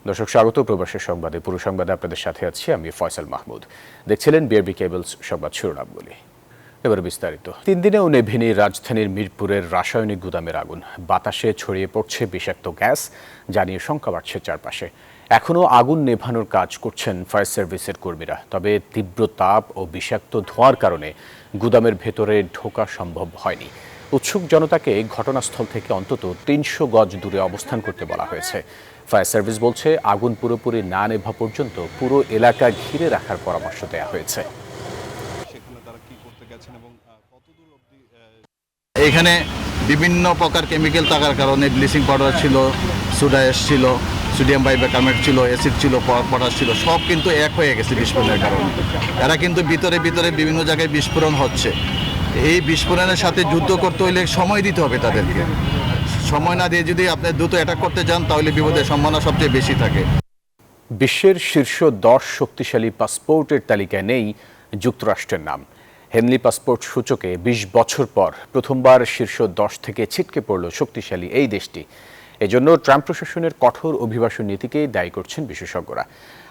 দর্শক স্বাগত প্রবাসের সংবাদে। পুরো সংবাদে আপনাদের সাথে আছি আমি ফয়সাল মাহমুদ। দেখছিলেন বিআরবি কেবলস সংবাদ শিরোনামগুলি। এবার বিস্তারিত। 3 দিনেও নেভেনি রাজধানীর মিরপুরের রাসায়নিক গুদামের আগুন। বাতাসে ছড়িয়ে পড়ছে বিষাক্ত গ্যাস, জানিয়ে শঙ্কা বাড়ছে চারপাশে। এখনও আগুন নেভানোর কাজ করছেন ফায়ার সার্ভিসের কর্মীরা। তবে তীব্র তাপ ও বিষাক্ত ধোঁয়ার কারণে গুদামের ভেতরে ঢোকা সম্ভব হয়নি। উৎসুক জনতাকে ঘটনাস্থল থেকে অন্তত 300 গজ দূরে অবস্থান করতে বলা হয়েছে। ফায়ার সার্ভিস বলছে, আগুন পুরোপুরি না নেভা পর্যন্ত পুরো এলাকা ঘিরে রাখার পরামর্শ দেওয়া হয়েছে। এখানে বিভিন্ন প্রকার কেমিক্যাল থাকার কারণে ব্লিচিং পাউডার ছিল, সোডা অ্যাশ ছিল, সোডিয়াম বাইকার্বনেট ছিল, অ্যাসিড ছিল, পটাশ ছিল, সব কিন্তু এক হয়ে গেছে বিস্ফোরণের কারণে। এরা কিন্তু ভিতরে বিভিন্ন জায়গায় বিস্ফোরণ হচ্ছে। এই বিস্ফোরণের সাথে যুদ্ধ করতে হইলে সময় দিতে হবে তাদেরকে। সময় না দিয়ে যদি আপনি দ্রুত অ্যাটাক করতে যান তাহলে বিপদের সম্ভাবনা সবচেয়ে বেশি থাকে। বিশ্বের শীর্ষ 10 শক্তিশালী পাসপোর্টের তালিকায় নেই যুক্তরাষ্ট্রের নাম। হেনলি পাসপোর্ট সূচকে 20 বছর পর প্রথমবার শীর্ষ 10 থেকে ছিটকে পড়ল শক্তিশালী এই দেশটি। এজন্য ট্রাম্প প্রশাসনের কঠোর অভিবাসন নীতিকেই দায়ী করছেন বিশেষজ্ঞরা।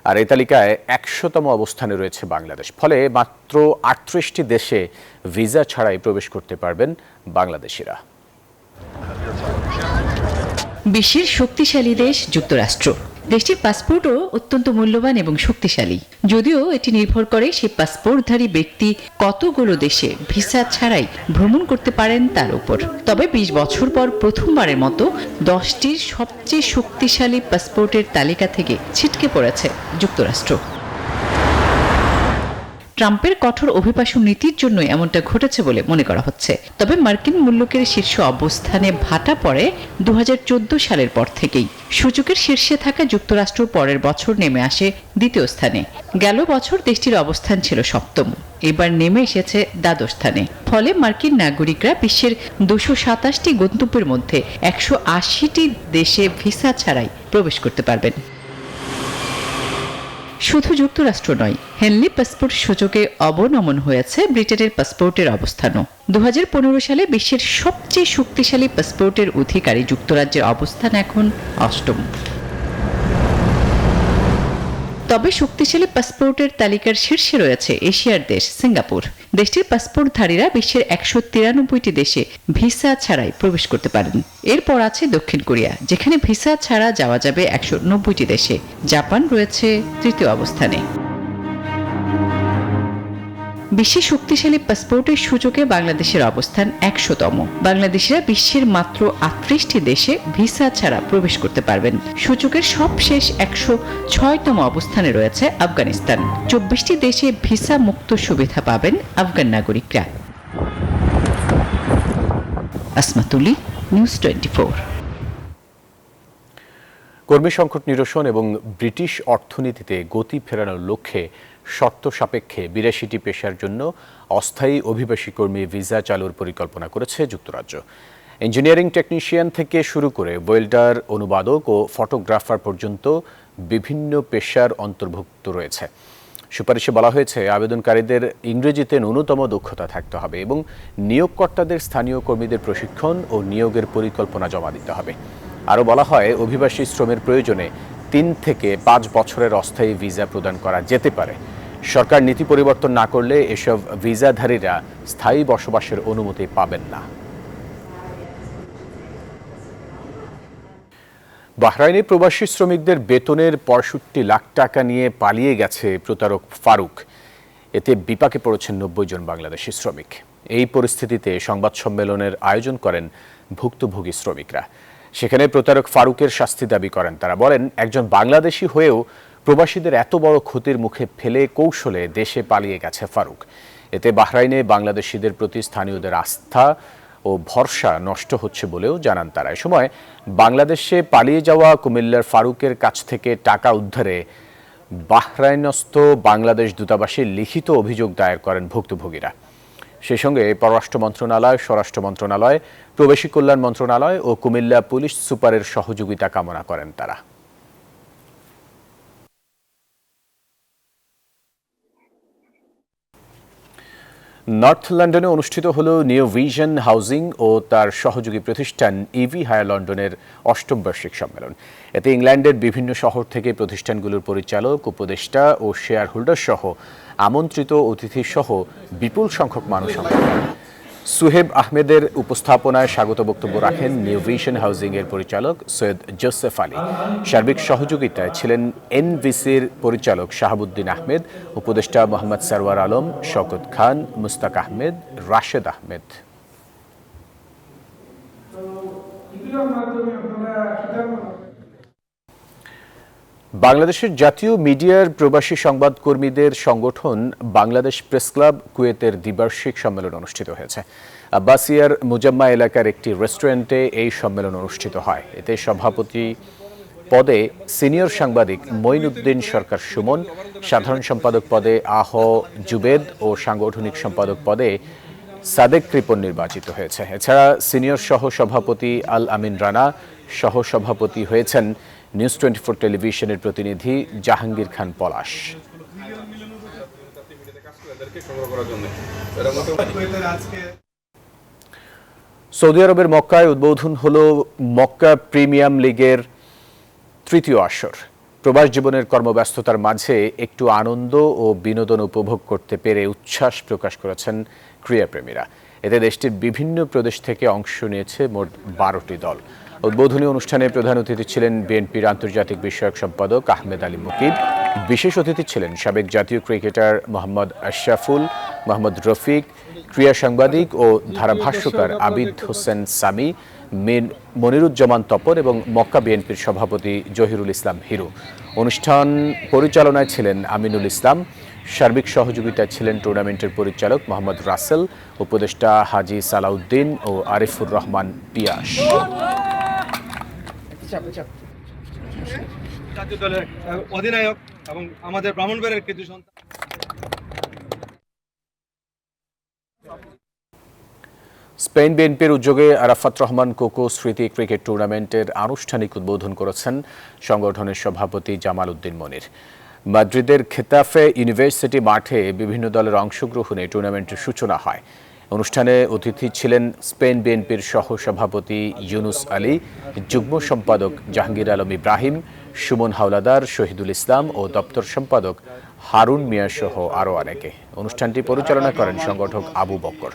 আর এই তালিকায় 100তম অবস্থানে রয়েছে বাংলাদেশ। ফলে মাত্র 38টি দেশে ভিসা ছাড়াই প্রবেশ করতে পারবেন বাংলাদেশিরা। বিশ্বের শক্তিশালী দেশ যুক্তরাষ্ট্র। দেশটির পাসপোর্টও অত্যন্ত মূল্যবান এবং শক্তিশালী, যদিও এটি নির্ভর করে সেই পাসপোর্টধারী ব্যক্তি কতগুলো দেশে ভিসা ছাড়াই ভ্রমণ করতে পারেন তার উপর। তবে 20 বছর পর প্রথমবারের মতো 10টির সবচেয়ে শক্তিশালী পাসপোর্টের তালিকা থেকে ছিটকে পড়েছে যুক্তরাষ্ট্র। ট্রাম্পের কঠোর অভিবাসন নীতির জন্য এমনটা ঘটেছে বলে মনে করা হচ্ছে। তবে মার্কিন মূল্যকের শীর্ষ অবস্থানে ভাটা পড়ে 2014 সালের পর থেকেই। সূচকের শীর্ষে থাকা যুক্তরাষ্ট্র পরের বছর নেমে আসে দ্বিতীয় স্থানে। গেল বছর দেশটির অবস্থান ছিল 7ম, এবার নেমে এসেছে দ্বাদশ স্থানে। ফলে মার্কিন নাগরিকরা বিশ্বের 227টি গন্তব্যের মধ্যে 180টি দেশে ভিসা ছাড়াই প্রবেশ করতে পারবেন। শুধু যুক্তরাষ্ট্র নয়, হেনলি পাসপোর্ট সূচকে অবনমন হয়েছে ব্রিটেনের পাসপোর্টের অবস্থানও। 2015 সালে বিশ্বের সবচেয়ে শক্তিশালী পাসপোর্টের অধিকারী যুক্তরাজ্যের অবস্থান এখন 8ম। তবে শক্তিশালী পাসপোর্টের তালিকার শীর্ষে রয়েছে এশিয়ার দেশ সিঙ্গাপুর। দেশটির পাসপোর্টধারীরা বিশ্বের 193টি দেশে ভিসা ছাড়াই প্রবেশ করতে পারেন। এরপর আছে দক্ষিণ কোরিয়া, যেখানে ভিসা ছাড়া যাওয়া যাবে 190টি দেশে। জাপান রয়েছে তৃতীয় অবস্থানে। বিশ্বের শক্তিশালী পাসপোর্টের সূচকে বাংলাদেশের অবস্থান 100তম। বাংলাদেশিরা বিশ্বের মাত্র 38টি দেশে ভিসা ছাড়া প্রবেশ করতে পারবেন। সূচকের সবশেষ 106তম অবস্থানে রয়েছে আফগানিস্তান। 24টি দেশে ভিসা মুক্ত সুবিধা পাবেন আফগান নাগরিকরা। আসমাতুলি, নিউজ 24। কর্মী সংকট নিরসন এবং ব্রিটিশ অর্থনীতিতে গতি ফেরানোর লক্ষ্যে শর্ত সাপেক্ষে 82টি পেশার জন্য অস্থায়ী অভিবাসী কর্মী ভিসা চালুর পরিকল্পনা করেছে যুক্তরাজ্য। ইঞ্জিনিয়ারিং টেকনিশিয়ান থেকে শুরু করে ওয়েল্ডার, অনুবাদক ও ফটোগ্রাফার পর্যন্ত বিভিন্ন পেশার অন্তর্ভুক্ত রয়েছে। সুপারিশে বলা হয়েছে, আবেদনকারীদের ইংরেজিতে ন্যূনতম দক্ষতা থাকতে হবে এবং নিয়োগকর্তাদের স্থানীয় কর্মীদের প্রশিক্ষণ ও নিয়োগের পরিকল্পনা জমা দিতে হবে। আরও বলা হয়, অভিবাসী শ্রমের প্রয়োজনে 3 থেকে 5 বছরের অস্থায়ী ভিসা প্রদান করা যেতে পারে। সরকার নীতি পরিবর্তন না করলে এসব ভিসাধারীরা স্থায়ী বসবাসের অনুমতি পাবেন না। বাহরাইনে প্রবাসী শ্রমিকদের বেতনের 65 লাখ টাকা নিয়ে পালিয়ে গেছে প্রতারক ফারুক। এতে বিপাকে পড়েছেন 90 জন বাংলাদেশি শ্রমিক। এই পরিস্থিতিতে সংবাদ সম্মেলনের আয়োজন করেন ভুক্তভোগী শ্রমিকরা। সেখানে প্রতারক ফারুকের শাস্তি দাবি করেন তারা। বলেন, একজন বাংলাদেশি হয়েও প্রবাসীদের এত বড় ক্ষতির মুখে ফেলে কৌশলে দেশে পালিয়ে গেছে ফারুক। এতে বাহরাইনে বাংলাদেশিদের প্রতি স্থানীয়দের আস্থা ও ভরসা নষ্ট হচ্ছে বলেও জানান তারা। এ সময় বাংলাদেশে পালিয়ে যাওয়া কুমিল্লার ফারুকের কাছ থেকে টাকা উদ্ধারে বাহরাইনস্থ বাংলাদেশ দূতাবাসে লিখিত অভিযোগ দায়ের করেন ভুক্তভোগীরা। সেই সঙ্গে পররাষ্ট্র মন্ত্রণালয়, স্বরাষ্ট্র মন্ত্রণালয়, প্রবাসী কল্যাণ মন্ত্রণালয় ও কুমিল্লা পুলিশ সুপারের সহযোগিতা কামনা করেন তারা। নর্থ লন্ডনে অনুষ্ঠিত হল নিউ ভিশন হাউজিং ও তার সহযোগী প্রতিষ্ঠান ইভি হায়ার লন্ডনের ৮ম বার্ষিক সম্মেলন। এতে ইংল্যান্ডের বিভিন্ন শহর থেকে প্রতিষ্ঠানগুলোর পরিচালক, উপদেষ্টা ও শেয়ার হোল্ডার সহ আমন্ত্রিত অতিথি সহ বিপুল সংখ্যক মানুষ অংশ নেন। সুহেব আহমেদের উপস্থাপনায় স্বাগত বক্তব্য রাখেন নিউ ভিশন হাউজিং এর পরিচালক সৈয়দ জোসেফ আলী। সার্বিক সহযোগিতায় ছিলেন এনভিসির পরিচালক শাহাবুদ্দিন আহমেদ, উপদেষ্টা মোহাম্মদ সরওয়ার আলম, শওকত খান, মুস্তাক আহমেদ, রাশেদ আহমেদ। বাংলাদেশের জাতীয় মিডিয়ার প্রবাসী সংবাদকর্মীদের সংগঠন বাংলাদেশ প্রেস ক্লাব কুয়েতের দ্বিবার্ষিক সম্মেলন অনুষ্ঠিত হয়েছে। আব্বাসিয়ার মুজাম্মা এলাকার একটি রেস্টুরেন্টে এই সম্মেলন অনুষ্ঠিত হয়। এতে সভাপতি পদে সিনিয়র সাংবাদিক মঈনুদ্দিন সরকার সুমন, সাধারণ সম্পাদক পদে আহ জুবেদ ও সাংগঠনিক সম্পাদক পদে সাদেক কৃপন নির্বাচিত হয়েছে। এছাড়া সিনিয়র সহ সভাপতি আল আমিন রানা, সহ সভাপতি হয়েছেন নিউজ 24 টেলিভিশনের প্রতিনিধি জাহাঙ্গীর খান পলাশ। সৌদি আরবের মক্কায় উদ্বোধন হল মক্কা প্রিমিয়াম লিগের তৃতীয় আসর। প্রবাস জীবনের কর্মব্যস্ততার মাঝে একটু আনন্দ ও বিনোদন উপভোগ করতে পেরে উচ্ছ্বাস প্রকাশ করেছেন ক্রীড়াপ্রেমীরা। এতে দেশটির বিভিন্ন প্রদেশ থেকে অংশ নিয়েছে মোট 12টি দল। উদ্বোধনী অনুষ্ঠানে প্রধান অতিথি ছিলেন বিএনপির আন্তর্জাতিক বিষয়ক সম্পাদক আহমেদ আলী মুকিব। বিশেষ অতিথি ছিলেন সাবেক জাতীয় ক্রিকেটার মোহাম্মদ আশরাফুল, মোহাম্মদ রফিক, ক্রীড়া সাংবাদিক ও ধারাভাষ্যকার আবিদ হোসেন সামি, মনিরুজ্জামান তপর এবং মক্কা বিএনপির সভাপতি জহিরুল ইসলাম হিরু। অনুষ্ঠান পরিচালনায় ছিলেন আমিনুল ইসলাম। সার্বিক সহযোগিতায় ছিলেন টুর্নামেন্টের পরিচালক মোহাম্মদ রাসেল, উপদেষ্টা হাজি সালাউদ্দিন ও আরিফুর রহমান পিয়াস। জাতীয় দলের অধিনায়ক এবং আমাদের ব্রাহ্মণবাড়িয়ার কৃতি সন্তান। স্পেন বিএনপির উদ্যোগে আরাফাত রহমান কোকো স্মৃতি ক্রিকেট টুর্নামেন্টের আনুষ্ঠানিক উদ্বোধন করেছেন সংগঠনের সভাপতি জামাল উদ্দিন মনির। মাদ্রিদের খেতাফে ইউনিভার্সিটি মাঠে বিভিন্ন দলের অংশগ্রহণে টুর্নামেন্টের সূচনা হয়। অনুষ্ঠানে অতিথি ছিলেন স্পেন বিএনপির সহ সভাপতি ইউনুস আলী, যুগ্ম সম্পাদক জাহাঙ্গীর আলম ইব্রাহিম, সুমন হাওলাদার, শহীদুল ইসলাম ও দপ্তর সম্পাদক হারুন মিয়া সহ আরও অনেকে। অনুষ্ঠানটি পরিচালনা করেন সংগঠক আবু বকর।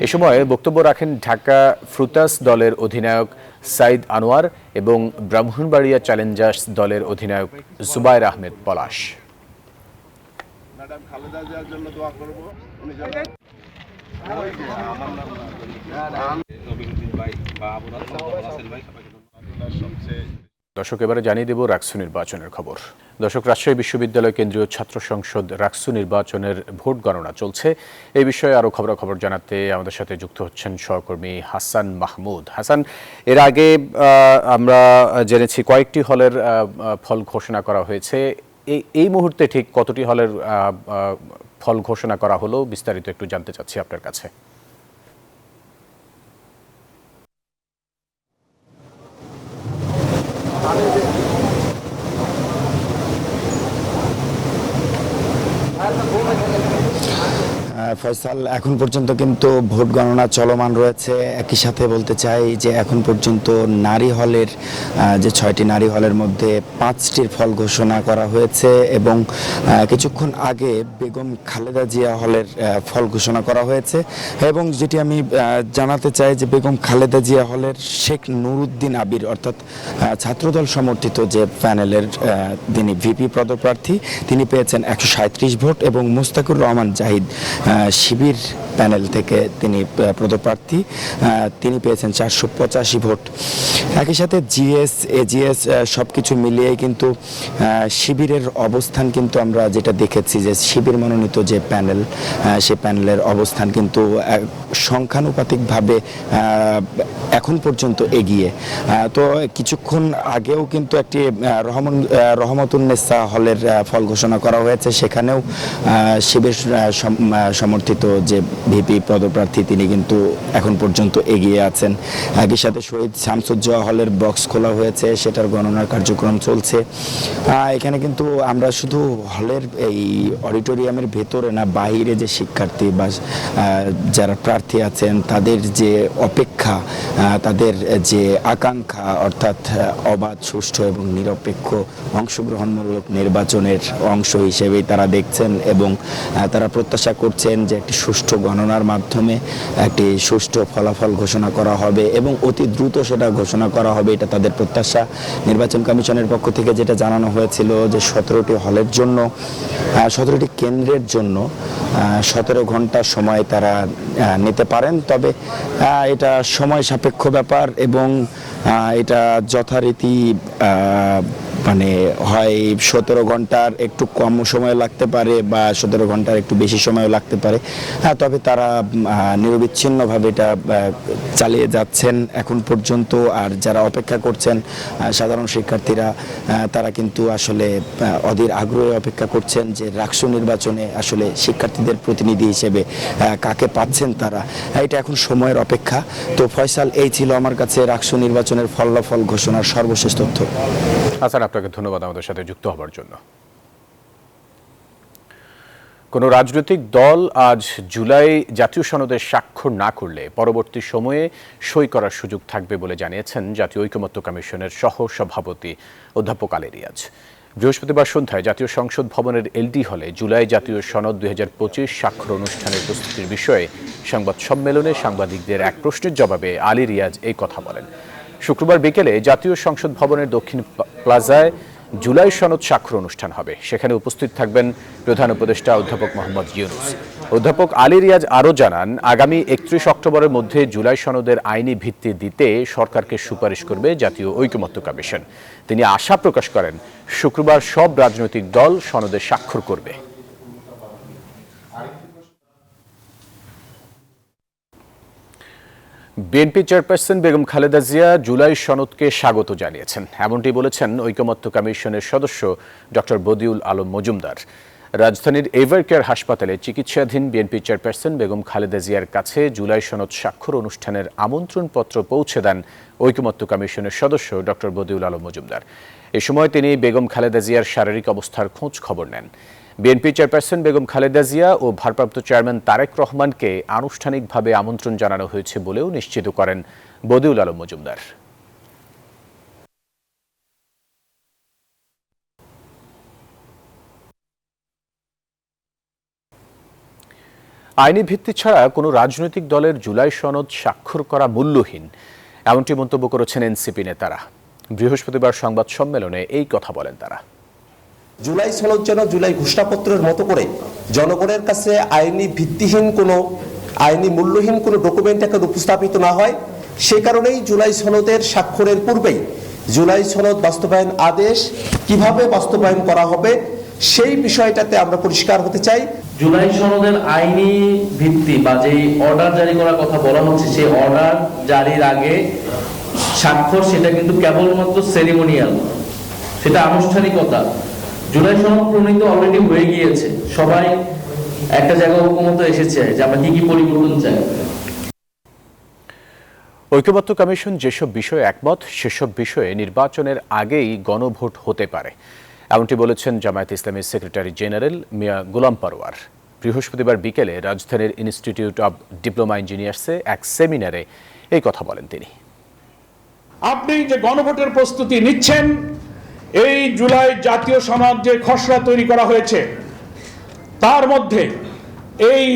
এ সময় বক্তব্য রাখেন ঢাকা ফ্রুতাস দলের অধিনায়ক সাইদ আনোয়ার এবং ব্রাহ্মণবাড়িয়া চ্যালেঞ্জার্স দলের অধিনায়ক জুবায়ের আহমেদ পলাশ। দর্শক, এবারে জানিয়ে দেব রাকসু নির্বাচনের খবর। দর্শক, রাজশাহী বিশ্ববিদ্যালয় কেন্দ্রীয় ছাত্র সংসদ রাকসু নির্বাচনের ভোট গণনা চলছে। এই বিষয়ে আরও খবরাখবর জানাতে আমাদের সাথে যুক্ত হচ্ছেন সহকর্মী হাসান মাহমুদ। হাসান, এর আগে আমরা জেনেছি কয়েকটি হলের ফল ঘোষণা করা হয়েছে। এই মুহূর্তে ঠিক কতটি হলের ফল ঘোষণা করা হলো, বিস্তারিত একটু জানতে চাচ্ছি আপনার কাছে। ফয়সাল, এখন পর্যন্ত কিন্তু ভোট গণনা চলমান রয়েছে। একই সাথে বলতে চাই যে এখন পর্যন্ত নারী হলের যে 6টি নারী হলের মধ্যে 5টির ফল ঘোষণা করা হয়েছে এবং কিছুক্ষণ আগে বেগম খালেদা জিয়া হলের ফল ঘোষণা করা হয়েছে। এবং যেটি আমি জানাতে চাই যে বেগম খালেদা জিয়া হলের শেখ নুরুদ্দিন আবির অর্থাৎ ছাত্রদল সমর্থিত যে প্যানেলের তিনি ভিপি পদপ্রার্থী, তিনি পেয়েছেন 137 ভোট এবং মুস্তাকুর রহমান জাহিদ শিবির প্যানেল থেকে তিনি পদপ্রার্থী, তিনি পেয়েছেন 485 ভোট। একই সাথে জিএস এজিএস সব কিছু মিলিয়ে কিন্তু শিবিরের অবস্থান কিন্তু আমরা যেটা দেখেছি যে শিবির মনোনীত যে প্যানেল, সে প্যানেলের অবস্থান কিন্তু সংখ্যানুপাতিকভাবে এখন পর্যন্ত এগিয়ে। তো কিছুক্ষণ আগেও কিন্তু একটি রহমতুন্নেসা হলের ফল ঘোষণা করা হয়েছে, সেখানেও শিবির সমর্থিত যে ভিপি পদপ্রার্থী তিনি কিন্তু এখন পর্যন্ত এগিয়ে আছেন। একই সাথে শহীদ শামসুজ্জোহা হলের বক্স খোলা হয়েছে, সেটার গণনার কার্যক্রম চলছে। এখানে কিন্তু আমরা শুধু হলের এই অডিটোরিয়ামের ভেতরে না, বাইরে যে শিক্ষার্থী বা যারা প্রার্থী আছেন তাদের যে অপেক্ষা, তাদের যে আকাঙ্ক্ষা, অর্থাৎ অবাধ, সুষ্ঠু এবং নিরপেক্ষ অংশগ্রহণমূলক নির্বাচনের অংশ হিসেবেই তারা দেখছেন এবং তারা প্রত্যাশা করছেন যে একটি সুষ্ঠু গণনার মাধ্যমে একটি সুষ্ঠু ফলাফল ঘোষণা করা হবে এবং অতি দ্রুত সেটা ঘোষণা করা হবে, এটা তাদের প্রত্যাশা। নির্বাচন কমিশনের পক্ষ থেকে যেটা জানানো হয়েছিল যে 17টি হলের জন্য, 17টি কেন্দ্রের জন্য 17 ঘন্টা সময় তারা নিতে পারেন, তবে এটা সময় সাপেক্ষ ব্যাপার এবং এটা যথারীতি মানে হয় 17 ঘন্টার একটু কম সময় লাগতে পারে বা 17 ঘন্টার একটু বেশি সময় লাগতে পারে। তবে তারা নিরবিচ্ছিন্নভাবে এটা চালিয়ে যাচ্ছেন এখন পর্যন্ত। আর যারা অপেক্ষা করছেন সাধারণ শিক্ষার্থীরা, তারা কিন্তু আসলে অধীর আগ্রহে অপেক্ষা করছেন যে রাকসু নির্বাচনে আসলে শিক্ষার্থীদের প্রতিনিধি হিসেবে কাকে পাচ্ছেন তারা। এটা এখন সময়ের অপেক্ষা। তো ফয়সাল, এই ছিল আমার কাছে রাকসু নির্বাচনের ফলাফল ঘোষণার সর্বশেষ তথ্য। হাসান, আপনাকে ধন্যবাদ আমাদের সাথে যুক্ত হবার জন্য। কোনো রাজনৈতিক দল আজ জুলাই জাতীয় সনদে স্বাক্ষর না করলে পরবর্তী সময়ে সই করার সুযোগ থাকবে বলে জানিয়েছেন জাতীয় ঐকমত্য কমিশনের সহ সভাপতি অধ্যাপক আলী রিয়াজ। বৃহস্পতিবার সন্ধ্যায় জাতীয় সংসদ ভবনের এলডি হলে জুলাই জাতীয় সনদ 2025 স্বাক্ষর অনুষ্ঠানের প্রস্তুতির বিষয়ে সংবাদ সম্মেলনে সাংবাদিকদের এক প্রশ্নের জবাবে আলী রিয়াজ এই কথা বলেন। শুক্রবার বিকেলে জাতীয় সংসদ ভবনের দক্ষিণ প্লাজায় জুলাই সনদ স্বাক্ষর অনুষ্ঠান হবে। সেখানে উপস্থিত থাকবেন প্রধান উপদেষ্টা অধ্যাপক মোহাম্মদ ইউনূস। অধ্যাপক আলী রিয়াজ আরও জানান, আগামী 31 অক্টোবরের মধ্যে জুলাই সনদের আইনি ভিত্তি দিতে সরকারকে সুপারিশ করবে জাতীয় ঐকমত্য কমিশন। তিনি আশা প্রকাশ করেন, শুক্রবার সব রাজনৈতিক দল সনদে স্বাক্ষর করবে। বিএনপি চেয়ারপারসন বেগম খালেদা জিয়া জুলাই সনদকে স্বাগত জানিয়েছেন, এমনটি বলেছেন ঐকমত্য কমিশনের সদস্য ডক্টর বদিউল আলম মজুমদার। রাজধানীর এভারকেয়ার হাসপাতালে চিকিৎসাধীন বিএনপি চেয়ারপারসন বেগম খালেদা জিয়ার কাছে জুলাই সনদ স্বাক্ষর অনুষ্ঠানের আমন্ত্রণপত্র পৌঁছে দেন ঐকমত্য কমিশনের সদস্য ডক্টর বদিউল আলম মজুমদার। এ সময় তিনি বেগম খালেদা জিয়ার শারীরিক অবস্থার খোঁজ খবর নেন। বিএনপি চেয়ারপারসন বেগম খালেদা জিয়া ও ভারপ্রাপ্ত চেয়ারম্যান তারেক রহমানকে আনুষ্ঠানিকভাবে আমন্ত্রণ জানানো হয়েছে বলেও নিশ্চিত করেন বদিউল আলম মজুমদার। আইনি ভিত্তি ছাড়া কোনো রাজনৈতিক দলের জুলাই সনদ স্বাক্ষর করা মূল্যহীন, এমনটি মন্তব্য করেছেন এনসিপি নেতারা। বৃহস্পতিবার সংবাদ সম্মেলনে এই কথা বলেন তারা। জুলাই সনদ যেন জুলাই ঘোষণাপত্রের মতো করে জনগণের কাছে আইনি ভিত্তিহীন কোনো, আইনি মূল্যহীন কোনো ডকুমেন্ট একটা উপস্থাপিত না হয়, সে কারণেই জুলাই সনদের স্বাক্ষরের পূর্বেই জুলাই সনদ বাস্তবায়ন আদেশ কিভাবে বাস্তবায়ন করা হবে সেই বিষয়টাতে আমরা পরিষ্কার হতে চাই। জুলাই সনদের আইনি ভিত্তি বা যে অর্ডার জারি করার কথা বলা হচ্ছে, সেই অর্ডার জারির আগে স্বাক্ষর সেটা কিন্তু কেবলমাত্র সেরিমোনিয়াল, সেটা আনুষ্ঠানিকতা। জুলাই সনদ প্রণীত অলরেডি হয়ে গিয়েছে, সবাই একটা জায়গায় ঐকমত্য এসেছে যে আমরা কি পরিবর্তন চাই। ঐকমত্য কমিশন যেসব বিষয়ে একমত সেসব বিষয়ে নির্বাচনের আগেই গণভোট হতে পারে, এমনটি বলেছেন জামায়াত ইসলামীর সেক্রেটারি জেনারেল মিয়া গোলাম পারওয়ার। বৃহস্পতিবার বিকেলে রাজধানীর ইনস্টিটিউট অব ডিপ্লোমা ইঞ্জিনিয়ার্সে এক সেমিনারে এই কথা বলেন তিনি। আপনি যে গণভোটের প্রস্তুতি নিচ্ছেন, এই জুলাই জাতীয় সনদ যে খসড়া তৈরি করা হয়েছে তার মধ্যে এই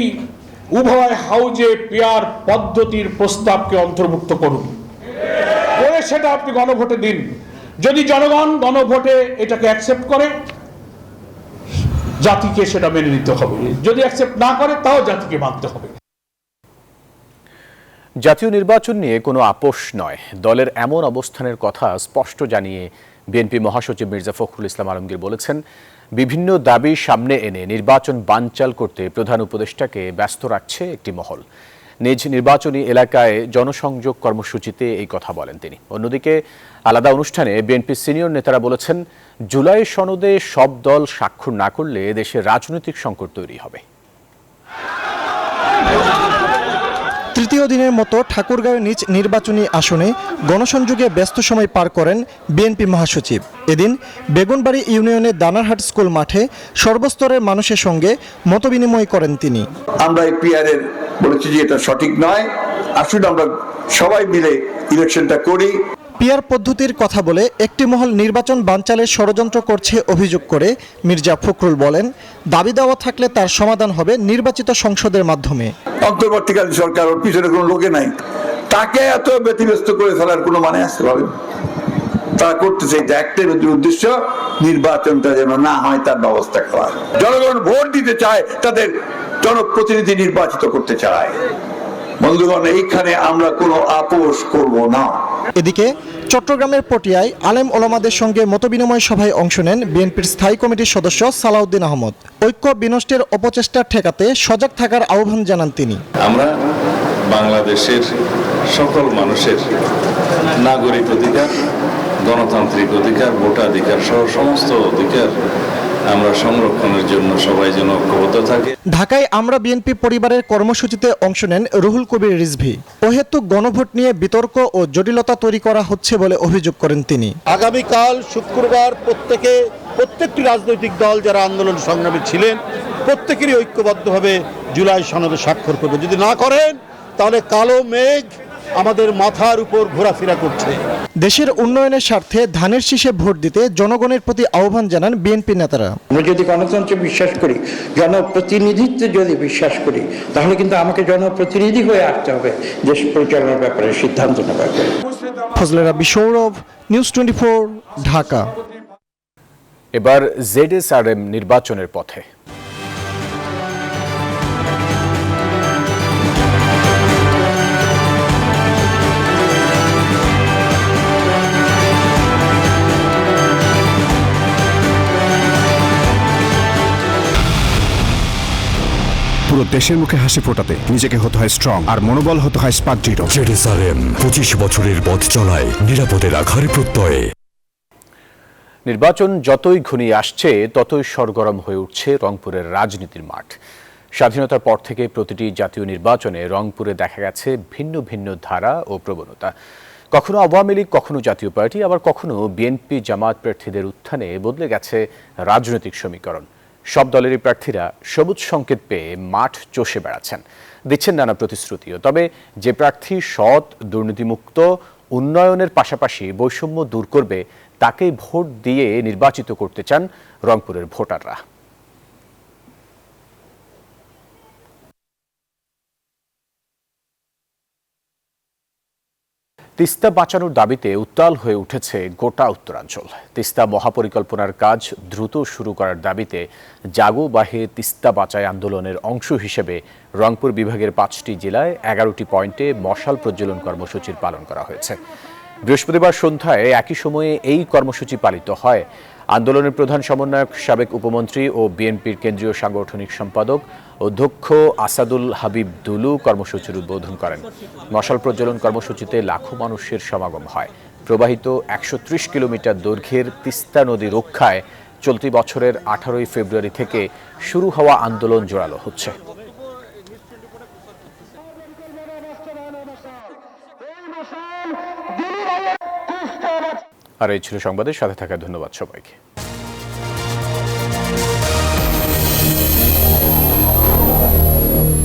উভয় হাউজে পিয়ার পদ্ধতির প্রস্তাবকে অন্তর্ভুক্ত করুন, করে সেটা আপনি গণভোটে দিন। যদি জনগণ গণভোটে এটাকে অ্যাকসেপ্ট করে, জাতিকে সেটা মেনে নিতে হবে। যদি অ্যাকসেপ্ট না করে, তাও জাতিকে মানতে হবে। জাতীয় নির্বাচন নিয়ে কোনো আপোষ নয়, দলের এমন অবস্থানের কথা স্পষ্ট জানিয়ে বিএনপি মহাসচিব মির্জা ফখরুল ইসলাম আলমগীর বলেছেন, বিভিন্ন দাবি সামনে এনে নির্বাচন বানচাল করতে প্রধান উপদেষ্টাকে ব্যস্ত রাখছে একটি মহল। নিজ নির্বাচনী এলাকায় জনসংযোগ কর্মসূচিতে এই কথা বলেন তিনি। অন্যদিকে আলাদা অনুষ্ঠানে বিএনপি সিনিয়র নেতারা বলেছেন, জুলাই সনদে সব দল স্বাক্ষর না করলে দেশে রাজনৈতিক সংকট তৈরি হবে। তৃতীয় দিনের মতো ঠাকুরগাঁও নিজ নির্বাচনী আসনে গণসংযোগে ব্যস্ত সময় পার করেন বিএনপি মহাসচিব। এদিন বেগুনবাড়ি ইউনিয়নের দানারহাট স্কুল মাঠে সর্বস্তরের মানুষের সঙ্গে মতবিনিময় করেন তিনি। আমরা এই পিআরের বলেছি যে এটা সঠিক নয়, আসুন আমরা সবাই মিলে ইলেকশনটা করি। পিআর পদ্ধতির কথা বলে একটি মহল নির্বাচন বানচালের ষড়যন্ত্র করছে অভিযোগ করে মির্জা ফখরুল বলেন, দাবি দেওয়া থাকলে তার সমাধান হবে নির্বাচিত সংসদের মাধ্যমে। অন্তর্বর্তীকালীন সরকার ওর পিছনে কোনো লোকে নাই, তাকে এত ব্যতিব্যস্ত করে ফেলার কোনো মানে আসতে পারবে? তারা করতেছে এটা একটাই উদ্দেশ্য, নির্বাচনটা যেন না হয় তার ব্যবস্থা করা। জনগণ ভোট দিতে চায়, তাদের জনপ্রতিনিধি নির্বাচিত করতে চায়। বন্ধুগণ, এইখানে আমরা কোনো আপোষ করব না। এদিকে চট্টগ্রামের পটিয়ায় আলেম ওলামাদের সঙ্গে মতবিনিময় সভায় অংশ নেন বিএনপির স্থায়ী কমিটির সদস্য সালাউদ্দিন আহমদ। ঐক্য বিনষ্টের অপচেষ্টা ঠেকাতে সজাগ থাকার আহ্বান জানান তিনি। আমরা বাংলাদেশের সকল মানুষের নাগরিক অধিকার, গণতান্ত্রিক অধিকার, ভোটাধিকার সহ সমস্ত অধিকার আমরা সংরক্ষণের জন্য সবাই যেন ঐক্যবদ্ধ থাকে। ঢাকায় আমরা বিএনপি পরিবারের কর্মসূচিতে অংশ নেন রুহুল কবির রিজভী। অহেতুক গণভোট নিয়ে বিতর্ক ও জটিলতা তৈরি করা হচ্ছে বলে অভিযোগ করেন তিনি। আগামীকাল শুক্রবার প্রত্যেকটি রাজনৈতিক দল যারা আন্দোলন সংগ্রামী ছিলেন প্রত্যেকেরই ঐক্যবদ্ধভাবে জুলাই সনদে স্বাক্ষর করবে। যদি না করেন তাহলে কালো মেঘ আমাদের মাথার উপর ঘোরাফেরা করছে। দেশের উন্নয়নের স্বার্থে ধানের শীষে ভোট দিতে জনগণের প্রতি আহ্বান জানান বিএনপি নেতারা। আমরা যদি গণতন্ত্রে বিশ্বাস করি, জনপ্রতিনিধিত্বে যদি বিশ্বাস করি, তাহলে কিন্তু আমাকে জনপ্রতিনিধি হয়ে আসতে হবে দেশ পরিচালনার ব্যাপারে সিদ্ধান্ত নেবার। ফজলে রাব্বি সৌরভ, নিউজ 24, ঢাকা। এবার জেডএসআরএম নির্বাচনের পথে। পুরো দেশের মুখে হাসি ফোটাতে নিজেকে হতে হয় স্ট্রং, আর মনোবল হতে হয় স্পার্ক দৃঢ়। জেডএসআরএম 25 বছরের পথ চলায় নিরাপদে রাখার প্রত্যয়ে। নির্বাচন যতই ঘনিয়ে আসছে ততই সরগরম হয়ে উঠছে রংপুরের রাজনীতির মাঠ। স্বাধীনতার পর থেকে প্রতিটি জাতীয় নির্বাচনে রংপুরে দেখা গেছে ভিন্ন ভিন্ন ধারা ও প্রবণতা। কখনো আওয়ামী লীগ, কখনো জাতীয় পার্টি, আবার কখনো বিএনপি জামায়াত প্রার্থীদের উত্থানে বদলে গেছে রাজনৈতিক সমীকরণ। সব দলেরই প্রার্থীরা সবুজ সংকেত পেয়ে মাঠ চষে বেড়াচ্ছেন, দিচ্ছেন নানা প্রতিশ্রুতিও। তবে যে প্রার্থী সৎ, দুর্নীতিমুক্ত, উন্নয়নের পাশাপাশি বৈষম্য দূর করবে, তাকেই ভোট দিয়ে নির্বাচিত করতে চান রংপুরের ভোটাররা। তিস্তা বাঁচানোর দাবিতে উত্তাল হয়ে উঠেছে গোটা উত্তরাঞ্চল। তিস্তা মহাপরিকল্পনার কাজ দ্রুত শুরু করার দাবিতে জাগো বাহে তিস্তা বাঁচায় আন্দোলনের অংশ হিসেবে রংপুর বিভাগের 5টি জেলায় 11টি পয়েন্টে মশাল প্রজ্বলন কর্মসূচির পালন করা হয়েছে। বৃহস্পতিবার সন্ধ্যায় একই সময়ে এই কর্মসূচি পালিত হয়। আন্দোলনের প্রধান সমন্বয়ক, সাবেক উপমন্ত্রী ও বিএনপির কেন্দ্রীয় সাংগঠনিক সম্পাদক অধ্যক্ষ আসাদুল হাবিব দুলু কর্মসূচির উদ্বোধন করেন। মশাল প্রজ্বলন কর্মসূচিতে লাখো মানুষের সমাগম হয়। প্রবাহিত 130 কিলোমিটার দৈর্ঘ্যের তিস্তা নদী রক্ষায় চলতি বছরের 18 ফেব্রুয়ারি থেকে শুরু হওয়া আন্দোলন জোরালো হচ্ছে। আর এই ছিল সংবাদের সাথে থাকা। ধন্যবাদ সবাইকে।